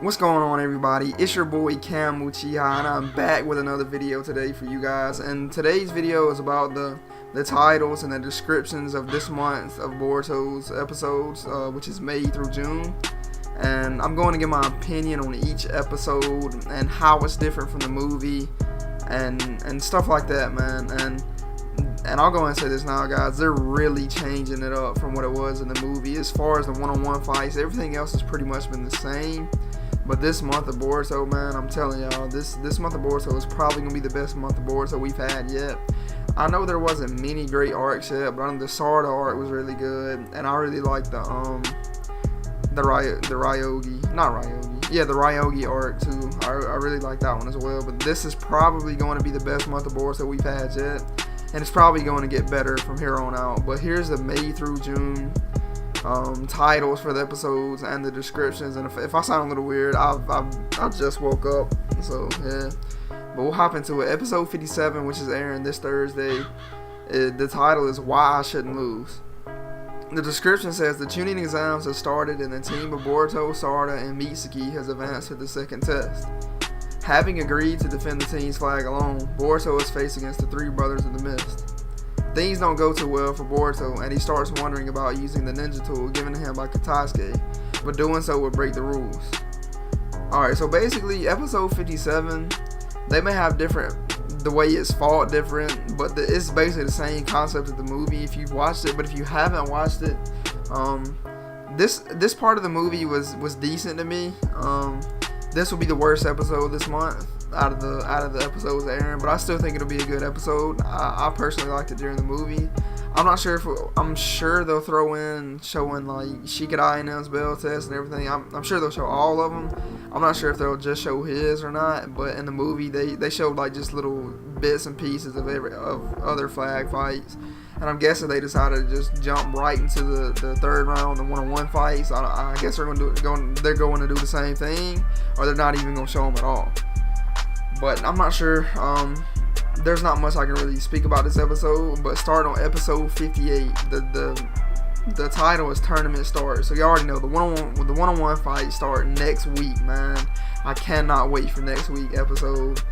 What's going on, everybody? It's your boy Cam Uchiha, and I'm back with another video today for you guys. And today's video is about the titles and the descriptions of this month of Boruto's episodes, which is May through June. And I'm going to give my opinion on each episode and how it's different from the movie and stuff like that, man. And I'll go and say this now, guys. They're really changing it up from what it was in the movie. As far as the one-on-one fights, everything else has pretty much been the same. But this month of Boruto, man, I'm telling y'all, this month of Boruto is probably going to be the best month of Boruto we've had yet. I know there wasn't many great arcs yet, but the Sarda arc was really good. And I really liked the Ryogi arc too. I really like that one as well. But this is probably going to be the best month of Boruto we've had yet. And it's probably going to get better from here on out. But here's the May through June titles for the episodes and the descriptions. And if I sound a little weird, I just woke up, so yeah. But we'll hop into it. Episode 57, which is airing this Thursday. The title is Why I Shouldn't Lose. The description says the Chunin exams have started and the team of Boruto, Sarda, and Mitsuki has advanced to the second test. Having agreed to defend the team's flag alone, Boruto is faced against the three brothers of the mist. Things don't go too well for Boruto, and he starts wondering about using the ninja tool given to him by Katasuke, but doing so would break the rules. Alright, so basically, episode 57, they may have the way it's fought different, but it's basically the same concept of the movie if you've watched it. But if you haven't watched it, this part of the movie was decent to me. This will be the worst episode this month out of the episodes airing, but I still think it'll be a good episode. I personally liked it during the movie. I'm sure they'll throw in showing like Shikadai and them's bell test and everything. I'm sure they'll show all of them. I'm not sure if they'll just show his or not, but in the movie they showed like just little bits and pieces of other flag fights. And I'm guessing they decided to just jump right into the third round, the one-on-one fights. I guess they're going to do the same thing, or they're not even going to show them at all. But I'm not sure. There's not much I can really speak about this episode. But starting on episode 58, the title is Tournament Start. So you already know the one-on-one fight start next week, man. I cannot wait for next week episode.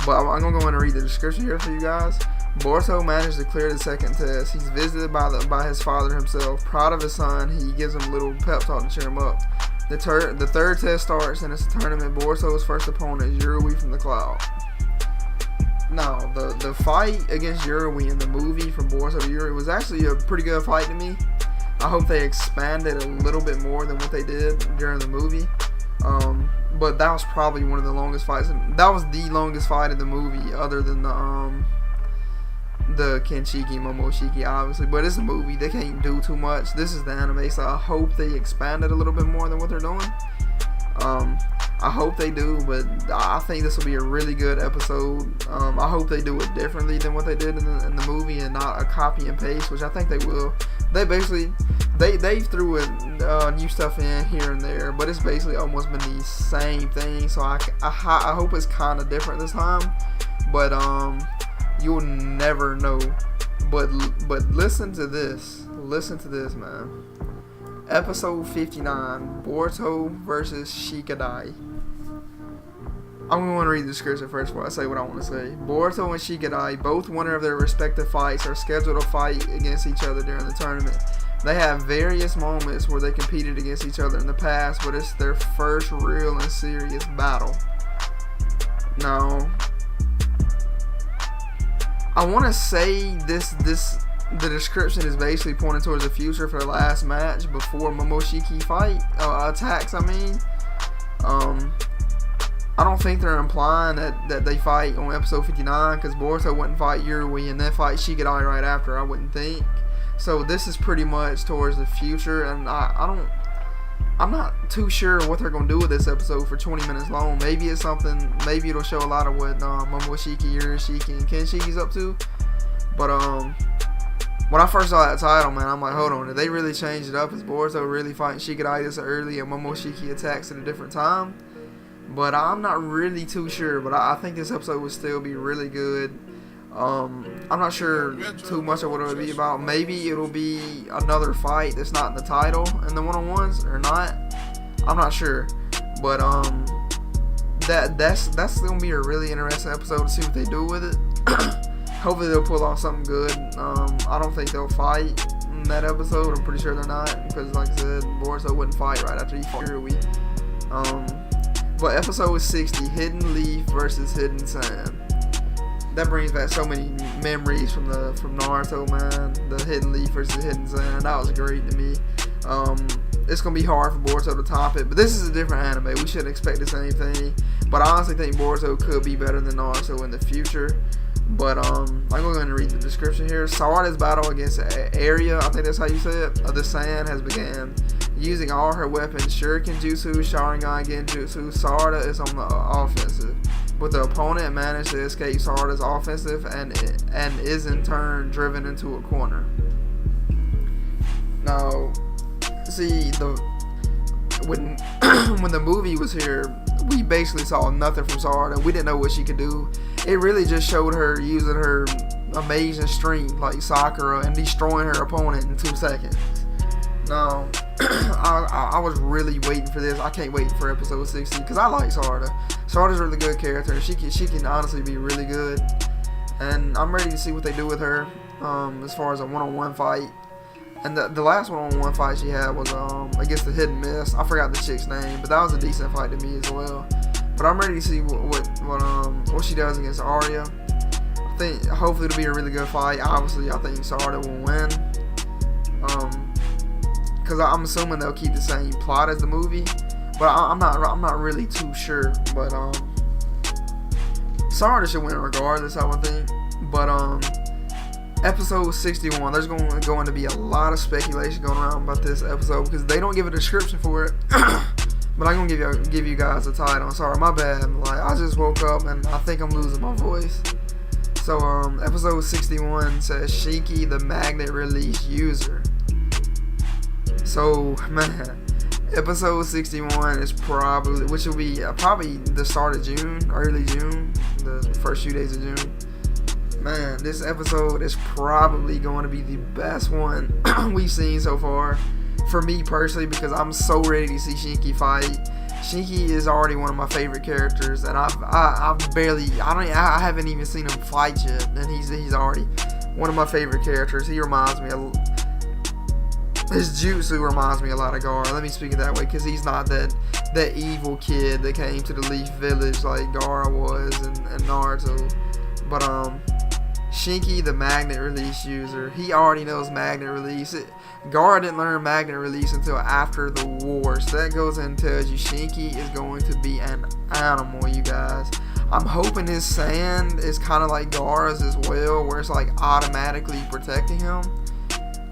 But I'm gonna go in and read the description here for you guys. Boruto managed to clear the second test. He's visited by his father himself. Proud of his son, he gives him a little pep talk to cheer him up. The third test starts, and it's a tournament. Boruto's first opponent is Yurui from the Cloud. Now, the fight against Yurui in the movie from Boruto to Yurui was actually a pretty good fight to me. I hope they expanded a little bit more than what they did during the movie. But that was probably one of the longest fights. That was the longest fight in the movie, other than the Kenshiki Momoshiki, obviously. But it's a movie, they can't do too much. This is the anime, so I hope they expanded a little bit more than what they're doing. I hope they do, but I think this will be a really good episode. I hope they do it differently than what they did in the movie, and not a copy and paste, which I think they will. They basically they threw new stuff in here and there, but it's basically almost been the same thing. So I hope it's kind of different this time, but you'll never know. But listen to this, man. Episode 59, Boruto versus Shikadai. I'm going to read the description first before I say what I want to say. Boruto and Shikadai, both winner of their respective fights, are scheduled to fight against each other during the tournament. They have various moments where they competed against each other in the past, but it's their first real and serious battle. Now, I want to say the description is basically pointing towards the future for the last match before Momoshiki attacks. I don't think they're implying that they fight on episode 59, because Boruto wouldn't fight Yurui and then fight Shikadai right after, I wouldn't think. So this is pretty much towards the future, and I'm not too sure what they're going to do with this episode for 20 minutes long. Maybe it's something, maybe it'll show a lot of what Momoshiki, Yurishiki, and Kenshiki's up to. But when I first saw that title, man, I'm like, hold on, did they really change it up? Is Boruto really fighting Shikadai this early and Momoshiki attacks at a different time? But I'm not really too sure, but I think this episode will still be really good. I'm not sure too much of what it would be about. Maybe it'll be another fight that's not in the title in the one-on-ones or not. I'm not sure. But that's gonna be a really interesting episode to see what they do with it. Hopefully they'll pull off something good. I don't think they'll fight in that episode. I'm pretty sure they're not, because like I said, Boruto wouldn't fight right after he fought Yuri. But episode 60, Hidden Leaf versus Hidden Sand. That brings back so many memories from Naruto, man. The Hidden Leaf versus Hidden Sand. That was great to me. It's gonna be hard for Boruto to top it, but this is a different anime. We shouldn't expect the same thing. But I honestly think Boruto could be better than Naruto in the future. But I'm going to read the description here. Sarada's battle against Area, I think that's how you say it, of the Sand has began. Using all her weapons, Shuriken Jutsu, Sharingan Genjutsu, Sarada is on the offensive. But the opponent managed to escape Sarada's offensive and is in turn driven into a corner. Now, see, when the movie was here, we basically saw nothing from Sarada. We didn't know what she could do. It really just showed her using her amazing strength like Sakura and destroying her opponent in 2 seconds. Now, I was really waiting for this. I can't wait for episode 60 because I like Sarada. Sarada's a really good character. She can honestly be really good, and I'm ready to see what they do with her as far as a one-on-one fight. And the last one-on-one fight she had was against the Hidden Mist. I forgot the chick's name, but that was a decent fight to me as well. But I'm ready to see what she does against Arya. I think hopefully it'll be a really good fight. Obviously, I think Sarada will win. Because I'm assuming they'll keep the same plot as the movie, but I'm not really too sure. But Sarada should win regardless, I would think. But episode 61, there's going to be a lot of speculation going around about this episode because they don't give a description for it. But I'm gonna give you guys a title. Sorry, my bad. Like, I just woke up and I think I'm losing my voice. So episode 61 says Shinki the Magnet Release User. So man, episode 61 is probably, which will be probably the start of June, early June, the first few days of June. Man, this episode is probably going to be the best one we've seen so far. For me personally, because I'm so ready to see Shinki fight. Shinki is already one of my favorite characters, and I haven't even seen him fight yet, and he's already one of my favorite characters. He reminds me of, his jutsu reminds me a lot of Gaara. Let me speak it that way, because he's not that evil kid that came to the Leaf Village like Gaara was and Naruto. But Shinki the Magnet Release User, he already knows Magnet Release. Gaara didn't learn Magnet Release until after the war, so that goes and tells you Shinki is going to be an animal, you guys. I'm hoping his sand is kind of like Gaara's as well, where it's like automatically protecting him.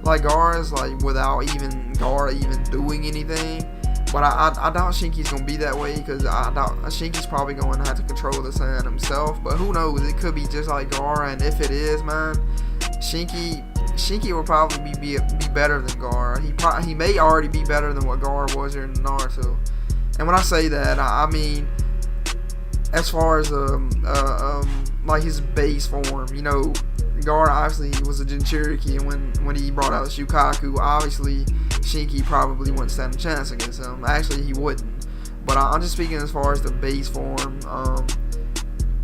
Like Gaara's, like without Gaara even doing anything. But I doubt Shinki's going to be that way, because I doubt Shinki's probably going to have to control the sand himself. But who knows, it could be just like Gaara, and if it is, man, Shinki will probably be better than Gaara. He may already be better than what Gaara was here in Naruto. And when I say that, I mean as far as like his base form. You know, Gaara obviously was a Jinchuriki, and when he brought out Shukaku, obviously Shinki probably wouldn't stand a chance against him. Actually, he wouldn't. But I'm just speaking as far as the base form.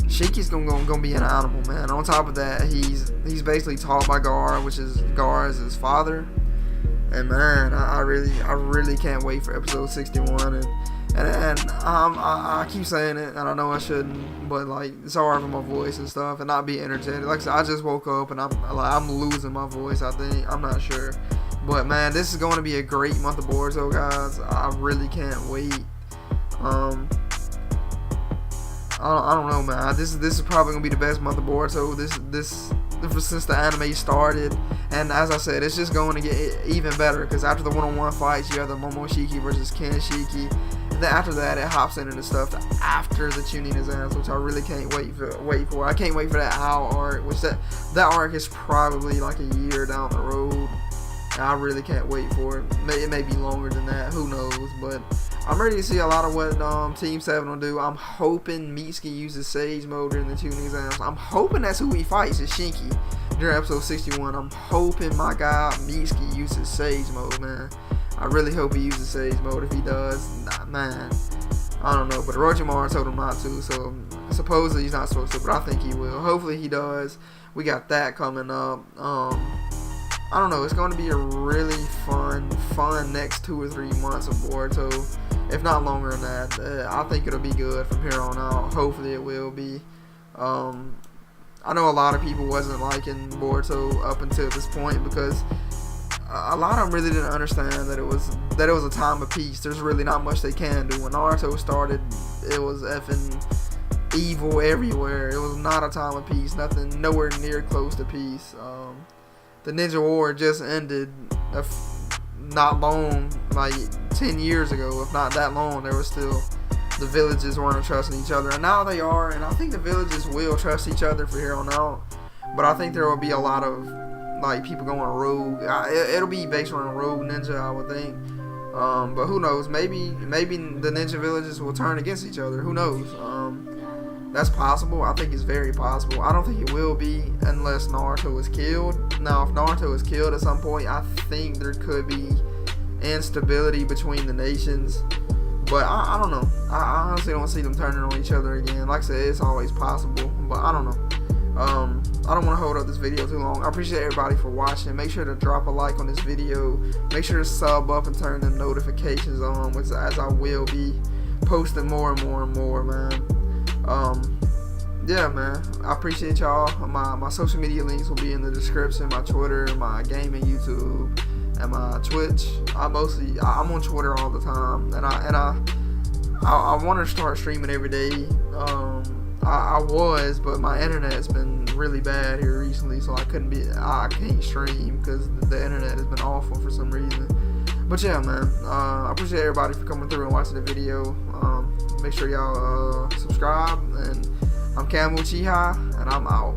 Shinki's gonna be an animal, man. On top of that, he's basically taught by Gaara, which is Gaara's his father. And man, I really can't wait for episode 61. And I keep saying it, and I know I shouldn't, but like, it's hard for my voice and stuff, and not be energetic. Like I said, I just woke up and I'm losing my voice. I think, I'm not sure, but man, this is going to be a great month of Boruto, guys. I really can't wait. I don't know, man. This is probably gonna be the best month of Boruto. This since the anime started, and as I said, it's just going to get even better, because after the one-on-one fights, you have the Momoshiki versus Kenshiki, and then after that, it hops into the stuff after the Chunin exams, which I really can't wait for. I can't wait for that How arc, which that arc is probably like a year down the road. I really can't wait for it. It may be longer than that. Who knows? But I'm ready to see a lot of what Team 7 will do. I'm hoping Mitsuki uses Sage Mode during the Chunin exams. I'm hoping that's who he fights, is Shinki, during episode 61. I'm hoping my guy Mitsuki uses Sage Mode, man. I really hope he uses Sage Mode. If he does, man, I don't know, but Orochimaru told him not to, so supposedly he's not supposed to, but I think he will. Hopefully he does. We got that coming up. I don't know, it's going to be a really fun next 2 or 3 months of Boruto, if not longer than that. I think it'll be good from here on out. Hopefully it will be. I know a lot of people wasn't liking Boruto up until this point because a lot of them really didn't understand that it was a time of peace. There's really not much they can do. When Naruto started, it was effing evil everywhere. It was not a time of peace. Nothing, nowhere near close to peace. The Ninja War just ended not long, like 10 years ago, if not that long. There was still, the villages weren't trusting each other, and now they are, and I think the villages will trust each other from here on out. But I think there will be a lot of like people going rogue. It'll be based on a rogue ninja, I would think. But who knows? Maybe the ninja villages will turn against each other. Who knows? That's possible. I think it's very possible. I don't think it will be unless Naruto is killed. Now, if Naruto is killed at some point, I think there could be instability between the nations. But I don't know. I honestly don't see them turning on each other again. Like I said, it's always possible, but I don't know. I don't want to hold up this video too long. I appreciate everybody for watching. Make sure to drop a like on this video. Make sure to sub up and turn the notifications on, as I will be posting more and more and more, man. Yeah, man. I appreciate y'all. My social media links will be in the description. My Twitter, my gaming YouTube, and my Twitch. I'm on Twitter all the time, and I want to start streaming every day. I was, but my internet's been really bad here recently, so I can't stream because the internet has been awful for some reason. But yeah, man, I appreciate everybody for coming through and watching the video. Make sure y'all subscribe, and I'm Camu Chiha, and I'm out.